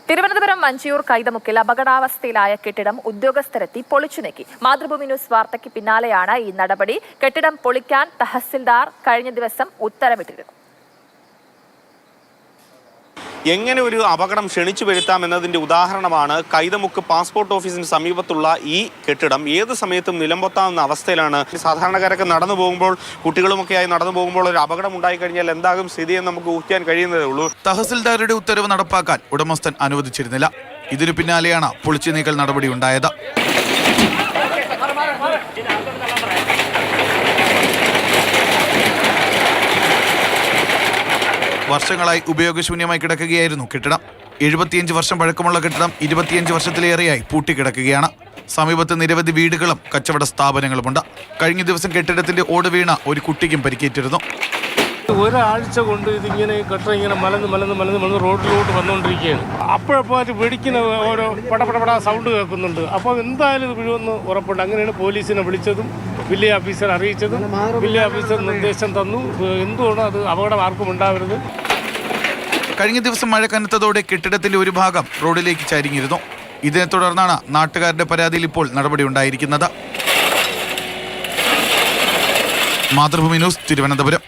തിരുവനന്തപുരം മഞ്ചിയൂർ കൈതമുക്കിൽ അപകടാവസ്ഥയിലായ കെട്ടിടം ഉദ്യോഗസ്ഥരെത്തി പൊളിച്ചു നീക്കി. മാതൃഭൂമി ന്യൂസ് വാർത്തയ്ക്ക് പിന്നാലെയാണ് ഈ നടപടി. കെട്ടിടം പൊളിക്കാൻ തഹസിൽദാർ കഴിഞ്ഞ ദിവസം ഉത്തരവിട്ടിരുന്നു. എങ്ങനെ ഒരു അപകടം ക്ഷണിച്ചു വരുത്താമെന്നതിൻ്റെ ഉദാഹരണമാണ് കൈതമുക്ക് പാസ്പോർട്ട് ഓഫീസിന് സമീപത്തുള്ള ഈ കെട്ടിടം. ഏത് സമയത്തും നിലംപൊത്താവുന്ന അവസ്ഥയിലാണ്. സാധാരണക്കാരൊക്കെ നടന്നു പോകുമ്പോൾ, കുട്ടികളുമൊക്കെയായി നടന്നു പോകുമ്പോൾ ഒരു അപകടം ഉണ്ടായിക്കഴിഞ്ഞാൽ എന്താകും സ്ഥിതിയെന്ന് നമുക്ക് ഊഹിക്കാൻ കഴിയുന്നതേ ഉള്ളൂ. തഹസിൽദാരുടെ ഉത്തരവ് നടപ്പാക്കാൻ ഉടമസ്ഥൻ അനുവദിച്ചിരുന്നില്ല. ഇതിനു പിന്നാലെയാണ് പൊളിച്ചു നീക്കൽ നടപടി ഉണ്ടായത്. വർഷങ്ങളായി ഉപയോഗശൂന്യമായി കിടക്കുകയായിരുന്നു കെട്ടിടം. 75 വർഷം പഴക്കമുള്ള കെട്ടിടം 25 വർഷത്തിലേറെയായി പൂട്ടിക്കിടക്കുകയാണ്. സമീപത്ത് നിരവധി വീടുകളും കച്ചവട സ്ഥാപനങ്ങളുമുണ്ട്. കഴിഞ്ഞ ദിവസം കെട്ടിടത്തിന്റെ ഓട് വീണ ഒരു കുട്ടിക്കും പരിക്കേറ്റിരുന്നു. ഒരാഴ്ച കൊണ്ട് ഇതിങ്ങനെ കെട്ടിടം ഇങ്ങനെ മലന്ന് റോഡിലോട്ട് വന്നുകൊണ്ടിരിക്കുകയാണ്. അപ്പോഴപ്പോൾ വെടിക്കുന്ന ഓരോ പടപടപട സൗണ്ട് കേൾക്കുന്നുണ്ട്. അപ്പോൾ എന്തായാലും ഇത് വീഴുമെന്ന് ഉറപ്പുണ്ട്. അങ്ങനെയാണ് പോലീസിനെ വിളിച്ചതും വില്ലേജ് ഓഫീസർ അറിയിച്ചതും. വില്ലേജ് ഓഫീസർ നിർദ്ദേശം തന്നു. എന്തുകൊണ്ട് അത് അപകടം ആർക്കും ഉണ്ടാവരുത്. കഴിഞ്ഞ ദിവസം മഴ കനത്തതോടെ കെട്ടിടത്തിന്റെ ഒരു ഭാഗം റോഡിലേക്ക് ചരിഞ്ഞിരുന്നു. ഇതിനെ തുടർന്നാണ് നാട്ടുകാരുടെ പരാതിയിൽ ഇപ്പോൾ നടപടി ഉണ്ടായിരിക്കുന്നത്. മാതൃഭൂമി ന്യൂസ്, തിരുവനന്തപുരം.